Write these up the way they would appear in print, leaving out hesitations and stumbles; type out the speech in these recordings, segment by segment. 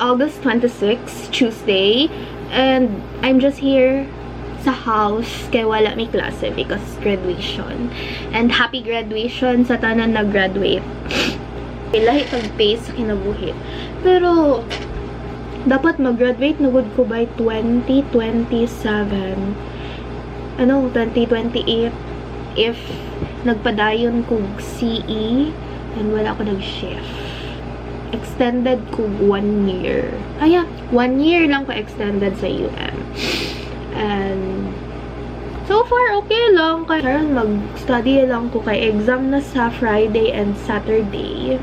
August 26, Tuesday. And I'm just here sa house kay wala may klase because graduation. And happy graduation sa tanan nag-graduate. Lahi pag-pace sa kinabuhi. Pero dapat mag-graduate na good ko by 2027. 2028 if nagpadayon ko CE and wala ko nag-shift. Extended ko 1 year. 1 year lang ko extended sa UM. And so far, okay lang. Kaya mag-study lang ko kay exam na sa Friday and Saturday.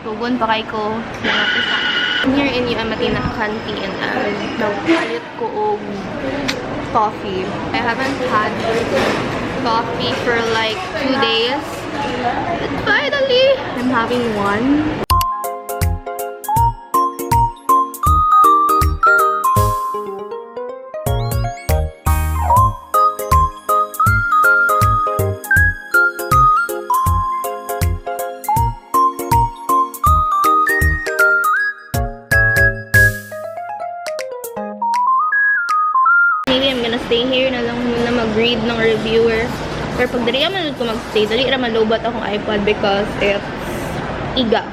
Tugon pa kay ko here in UM Matina canteen and nagpalit ko og coffee. I haven't had coffee for like 2 days. But finally, I'm having one. Stay here na lang muna mag-read ng reviewers. Pero pag dali naman ko mag-stay, dali naman lobat akong iPad because it's iga.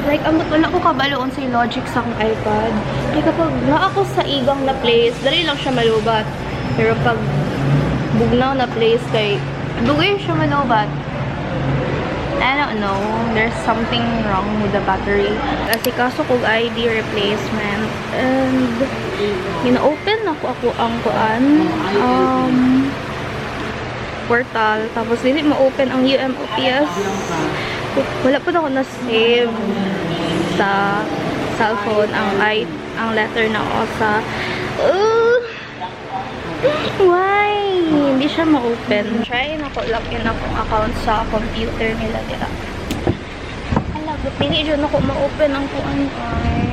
Like, ambot wala ko kabaloon sa logic sa akong iPad. Kaya kapag na ako sa igang na place, dali lang siya malubat. Pero pag bugnaw na place, kay dugay siya malubat. I don't know. There's something wrong with the battery. Kasi kaso kong ID replacement. And ina-open ako ang portal. Tapos dili ma-open ang UMOPS. Wala pa ako na-save sa cellphone ang letter na OSA. Why? Hindi siya ma-open. Try na ko login akong account sa computer nila dira. Ala, but hindi dyan ako ma-open ang kuan ay.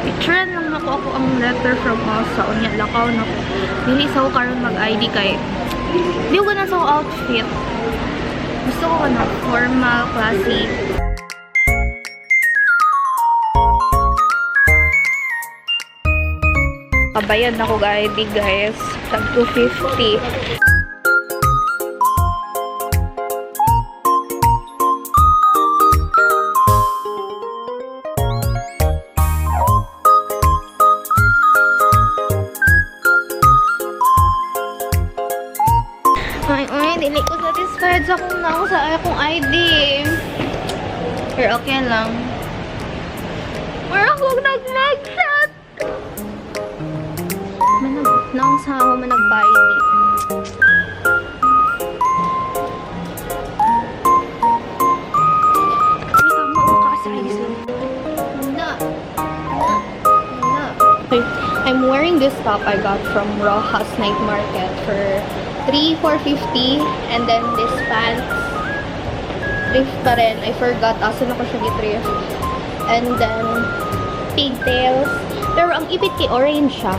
I-try lang ako ang letter from OSA. Unya, lakaw na ko. Dili sa ko karon mag-ID kay di ko na sa outfit. Gusto ko na formal, classy. Kabayad na ko ID guys. Tag 250. Ay, dili ko satisfied sa akong ID. Pero okay lang. Pero huwag nag-chat. Naong sa ako manag-ID. Ay, tama ako ka-size. I'm wearing this top I got from Rojas Night Market for 3,450, and then this pants thrift pa rin. I forgot asan ako siya gi-thrift. And then pigtails, pero ang ipit kay orange siya.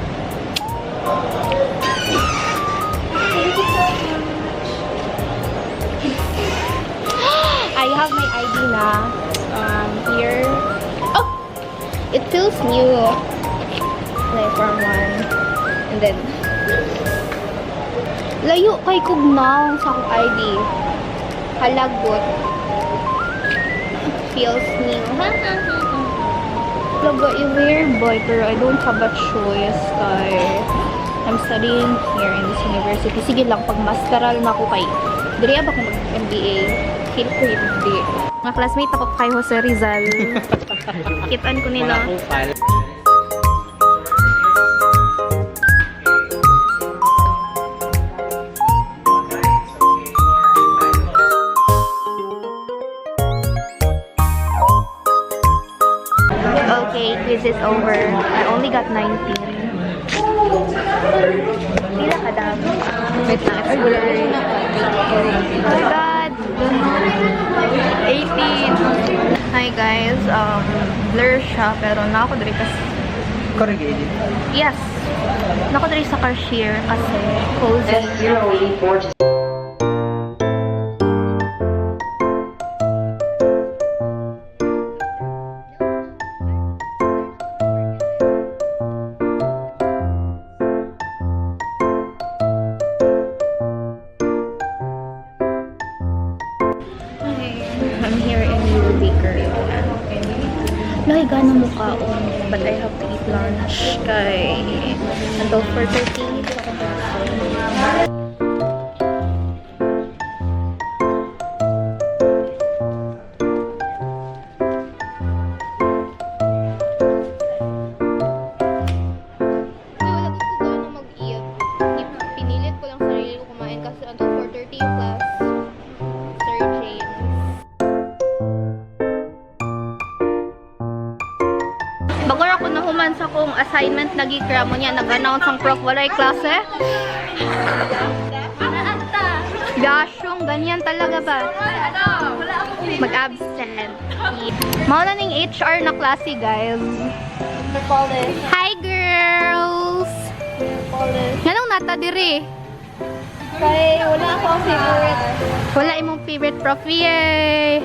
Thank you so much. I have my ID na here. Oh, it feels new. Like from one, and then layo kay kugnaw sa akong ID. Halagot. Feels new. talaga i-wear boy, pero I don't have a choice kay I'm studying here in this university. Sige lang, pag masteral na ako kay diri ba ko mag-MBA? Feel ko hindi. Mga classmate ako kay Jose Rizal. Kitaan ko nila. Okay, quiz is over. I only got 19. Pila ka dami? Wait lang. Ay, wala rin. Oh my God. 18. Hi guys. Blur siya, pero na ako diri kasi. Corrugated. Yes. Na ako diri sa cashier kasi cozy. I'm here in New Bakery. Lahi gana mukha but I have to eat lunch kay until 4:30. Pinilit ko lang sarili ko kumain kasi until 4:30 yung class. Sir James. Bago ako nahuman sa kong assignment na gikramo niya, nag-announce ang prof walay klase. Gasyong, ganyan talaga ba? Mag-absent. Mauna ning HR na klase, guys. Hi, girls! Ganong nata diri? Kay wala ako ang favorite. Wala imong favorite prof, yay!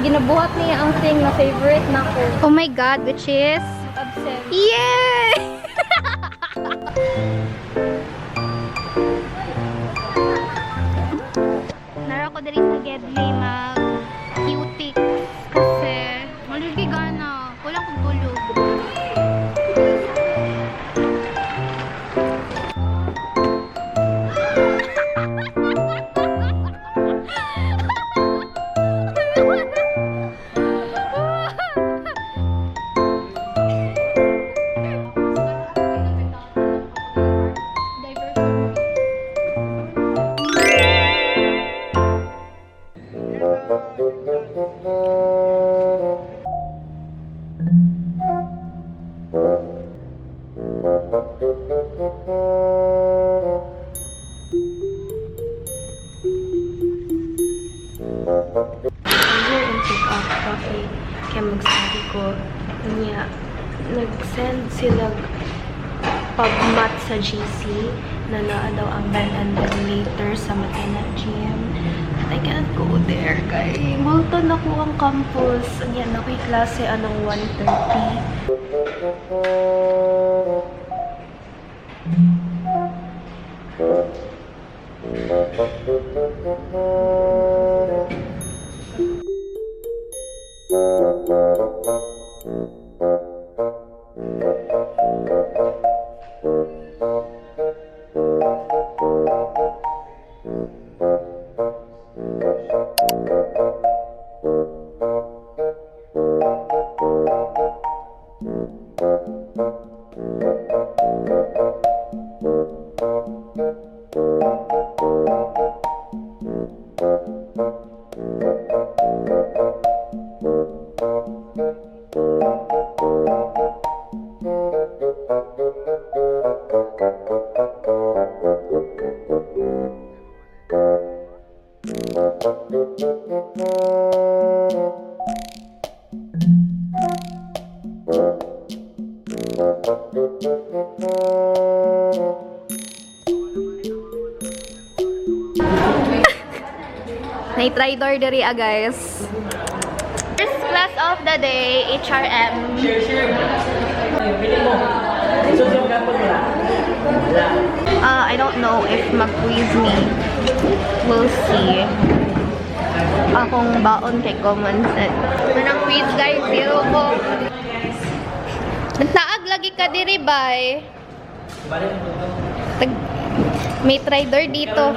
Ginabuhat niya ang thing na favorite na ko. Oh my God, which is? Absent. Yay! Nara ko dali sa Gedley mag Cutics kasi maligi gana. Wala kong tulog. Here in pick-up coffee, kaya magsabi ko niya, nag-send sila pag-mat sa GC na naa daw ang Ben and Ben later sa Matena Gym. I can't go there kay multon ako ang campus. Yan, ako'y klase anong 1:30. Try door diri guys. First class of the day, HRM. I don't know if mag-quiz me. We'll see. akong baon kay common sense. Manang quiz guys, zero ko. Nagtaag lagi ka diri bay. May trader dito.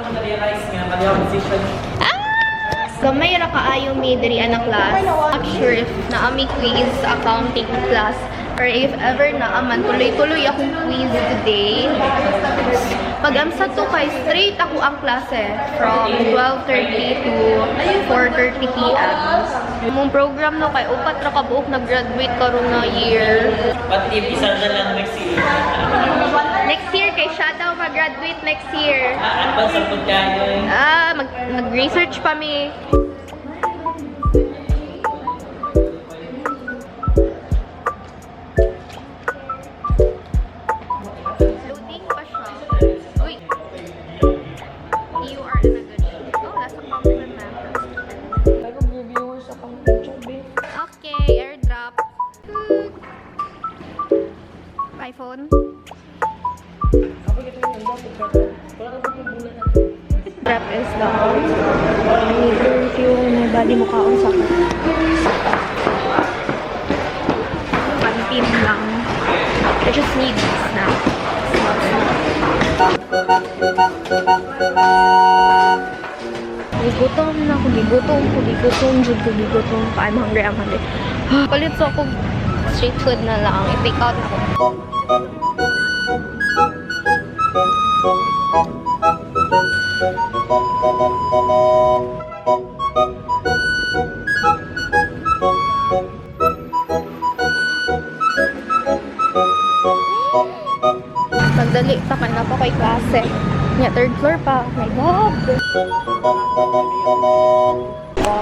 Gamay ra kaayo mi diri ana class. Not sure if naa mi quiz sa accounting class or if ever naa man tuloy-tuloy akong quiz today. Pag amsa to kay straight ako ang klase from 12:30 to 4:30 p.m. Mong program no kay upat ra ka buok nag-graduate karon na year. Pati isa na lang next year. Next year kay siya daw mag-graduate next year. Ano ba sa pagkain? Mag-research pa mi. Loading pa siya. Uy. You are in a good shape. Oh, that's a compliment. Nag-reviewers akong YouTube eh. Okay, airdrop. iPhone. Prep is down. I need to review my body mukhaon sa pantin lang. I just need snacks. Gutom na ako, gutom. I'm hungry. Palit so ako street food na lang. I-take out na ako. Magdali pa ka na pa kay klase. Nga, third floor pa. Oh my God.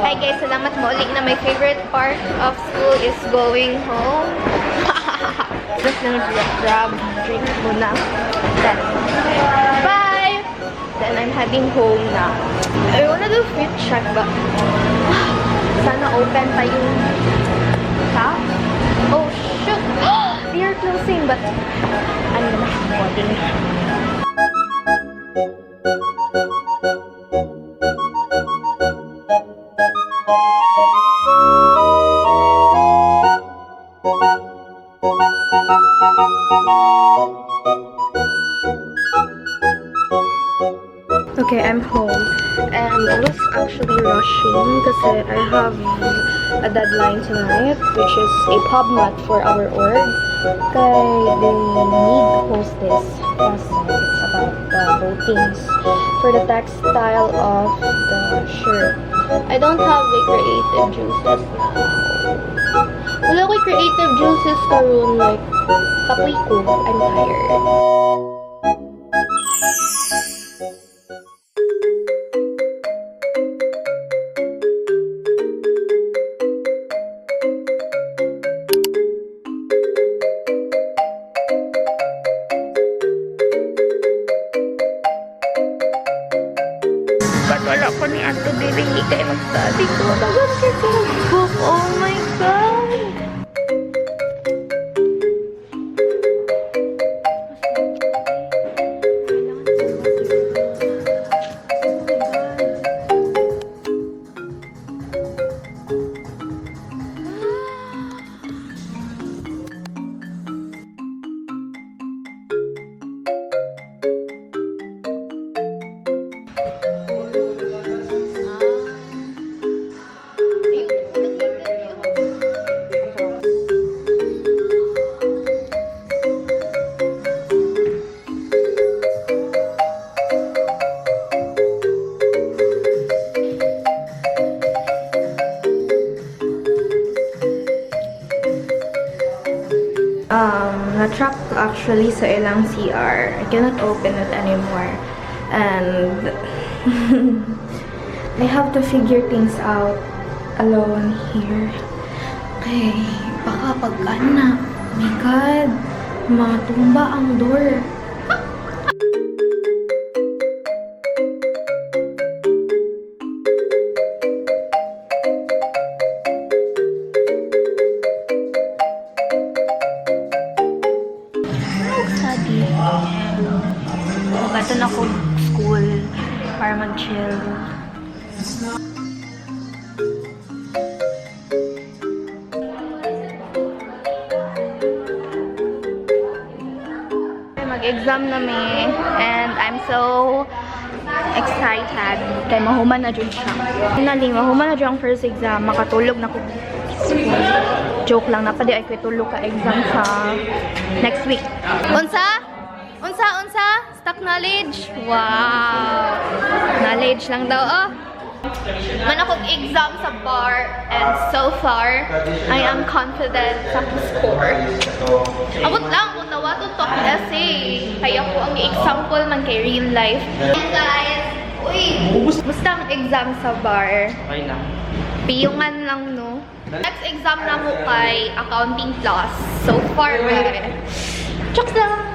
Hi guys, salamat mo ulit na my favorite part of school is going home. Just grab drink muna. Then, bye! Then I'm heading home na. I wanna do fit check ba? Sana open pa yung shop. Oh shoot! They are closing but I'm gonna have boarding. Okay, I'm home. And I was actually rushing kasi I have a deadline tonight, which is a PubMat for our org. Kay they need to post this kasi it's about the votings for the textile of the shirt. I don't have the creative juices now. Wala ko creative juices karon like kapoy ko. I'm tired. Wala ko ni Ato Dili kay mag-study ko. Dagan kasi book. Oh my God! Na-trap actually sa ilang CR. I cannot open it anymore. And I have to figure things out alone here. Okay, baka pag-ana. Oh my God, matumba ang door. Bato na ako school para mag-chill. mag-exam na mi. And I'm so excited. Kay mahuman na dyan siya. Finally, mahuman na dyan ang first exam. Makatulog na ko. Joke lang, napadi ay ko tulog ka exam sa next week. Unsa? Stock knowledge? Wow! Knowledge lang daw, oh. Man akong exam sa bar, and so far, I am confident sa score. Abot lang kung nawato to ang essay. Kaya ko ang example man kay real life. Hey guys! Uy! Basta ang exam sa bar. Okay lang. Piyungan lang, no? Next exam na mo kay accounting class. So far, chokes lang!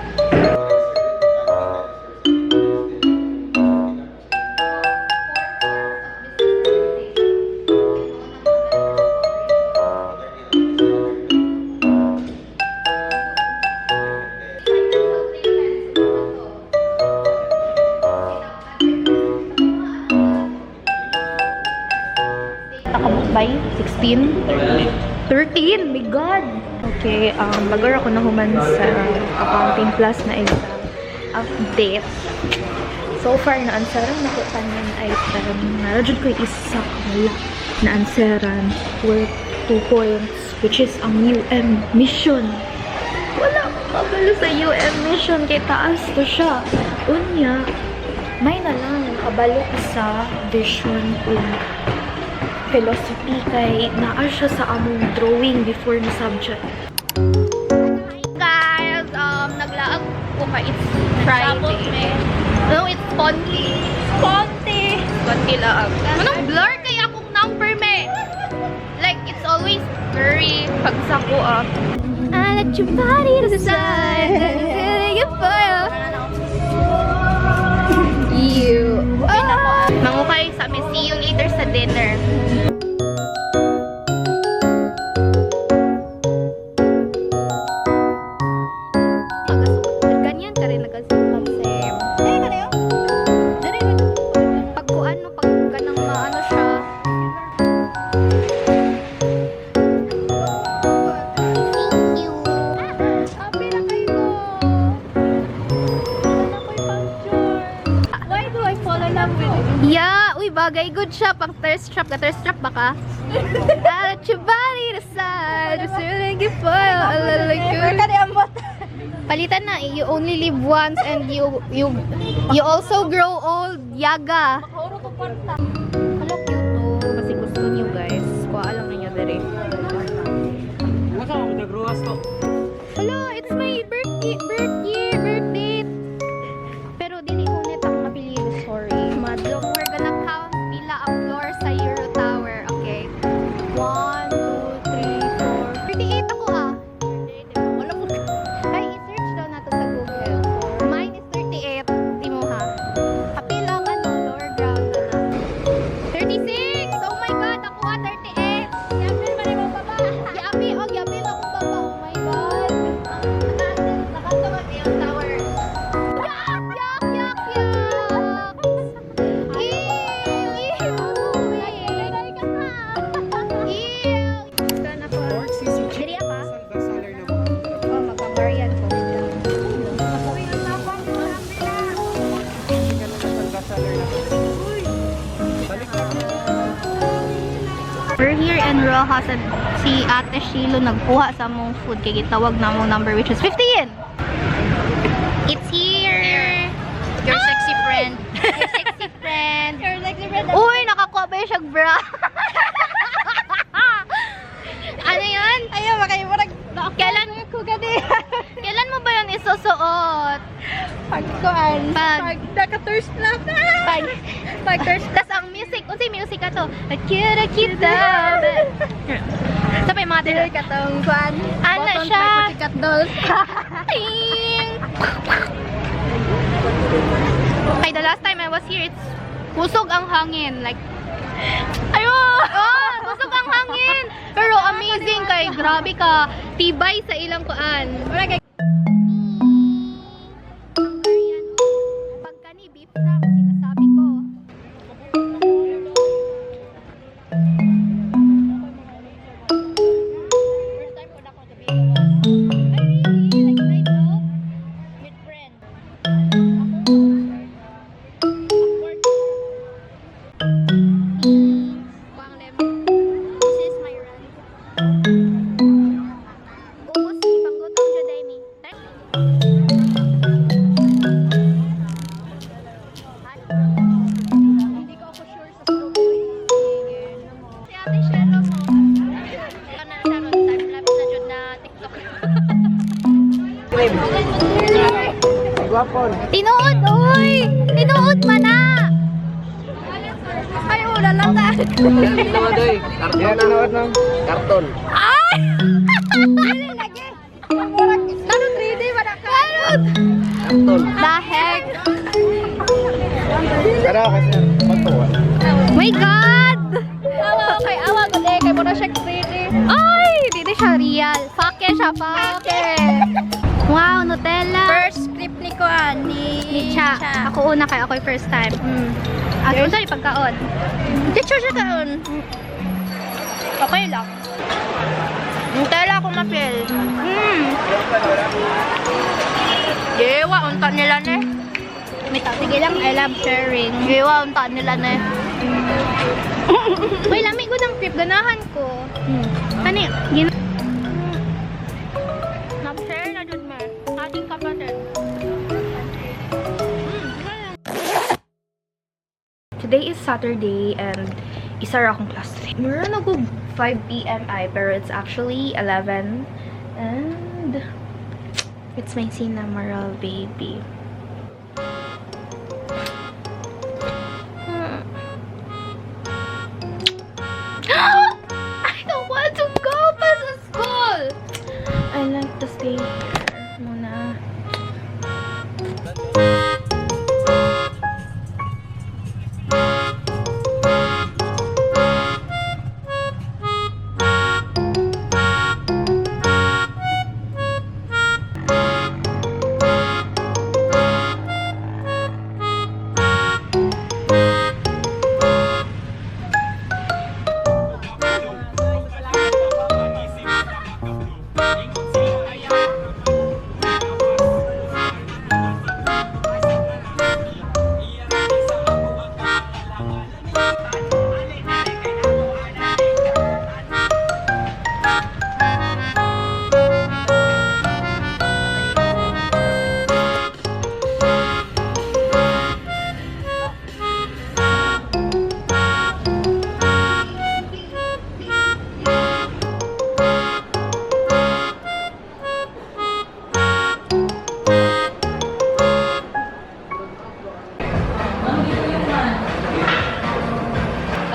Nakabuk by 16? 13? My God! Okay, bagar ako nahuman sa accounting class na exam update. So far, na-answeran na ko kanyan item. Narajud ko isa wala na-answeran worth 2 points, which is ang UM mission. Wala kabalo sa UM mission kay taas to siya. Unya, may na lang kabalo sa vision ko. Philosophy kay naa siya sa among drawing before na subject. Guys, naglaag ko ka it's Friday. No, it's Ponty. Ponty laag. Anong blur kaya akong number me? Like, it's always blurry pag sa ko I let your body decide. You. Mangukay sa amin. See you later sa dinner. Ganyan ka rin nagasukat, Sam. Pag kuan mo, pag ganang maano siya. Thank you. Happy na kayo. Why do I fall in love with you? Yeah, uy, bagay good siya. Pang thirst trap. Ka-thirst trap ba ka? I let your body decide. Just really give fire. A little good. Palitan na. You only live once and you also grow old. Yaga. Hala, cute to. Kasi gusto niyo, guys. Kuha lang ninyo dere. Hala, it's my birthday. Pero dili mo net ang napili. Sorry. Madlong, we're gonna count pila ang floor sa Euro Tower. Okay. 1, 2, 3, 4. 38 ako Wala ko. Ay, i-search daw nato sa Google. Mine is 38. Timo ha. Kapilang lower ground na. 36! Oh my God! Ako 38! Yapil man yung baba. Yapil akong baba. Oh my God! Nakatawag yung tower. Yak! We're here in Rojas at si Ate Shilo nagkuha sa mong food kaya gitawag na mong number which is 15. It's here. Your sexy friend. Your sexy friend. Your sexy friend. Uy, nakakuha ba yung siyang bra? Ano yun? Ayaw, makayo mo Kailan mo ba yun isusuot? Pagkuan. Naka-thirst na. Pag-thirst. Tas ang music. Unsa yung music ka to? Akira kita. Sa pa yung mga Dili ka tong kuan. Ano Bottom siya? by Pussycat Dolls. Ting! Okay, the last time I was here, it's kusog ang hangin. Like, ayun! Oh, kusog ang hangin! Pero amazing kay, grabe ka. Tibay sa ilang kuan. Wala kay Pagka ni beef rank, sinasabi ko. first time ko na ko sabihin. Ay, really? Like right now? With friends. Karton. Dili lagi. Murag lalo 3D wala ka. Karton. The heck? Pero kasi magtuwa. My God! Awa ko kay mura siya 3D. Ay! Hindi siya real. Fake siya, fake. Wow, Nutella. First clip ni Kuan Ni Cha. Ako una kaya ako yung first time. Asa yung pagkaon? Teacher siya kaon. Okay lang. Nutella ko mapil. Gewa, unta nila ne. Sige lang, I love sharing. Gewa, unta nila ne. Uy, lamig ko ng crepe. Ganahan ko. Kani, nag-share na dun, Mer. Ating kapatid. Today is Saturday and isa ra akong class. Meron ako 5 p.m. pero it's actually 11 and it's my Cinnamoroll baby. I don't want to go pa sa school. I like to stay here muna.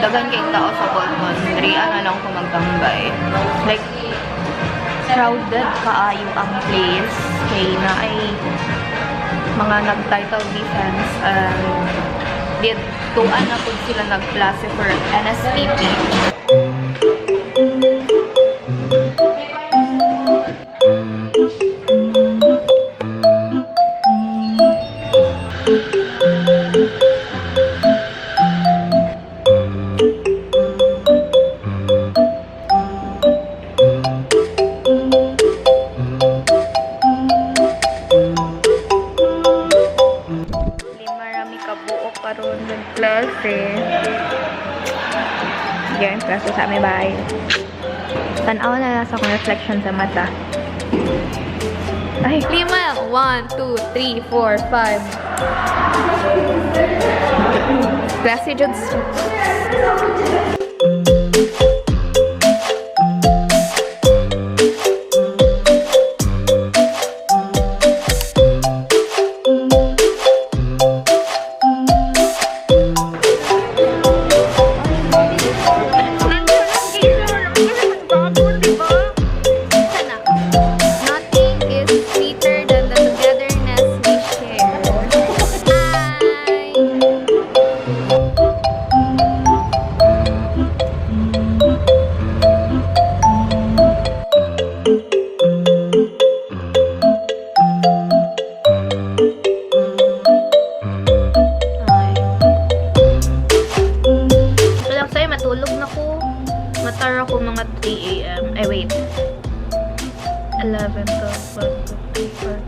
Dagan kay tao sa Bolton. Riyan na lang ko magtambay. Like, crowded kaayo ang place. Kay na ay mga nag-title defense and dituan na po sila nag-klase for NSPP. Marami kabuok karon ng klase. Yan, klase sa aming bahay. Tanaw na lang sa akong reflection sa mata. Ay, 5. 1, 2, 3, 4, 5. klase jud. Nothing is sweeter than the togetherness we share. Wala sa'yo, matulog na ko. Matara ko mga 3 a.m. Ay, wait. 11, 12, 12, 13, 14,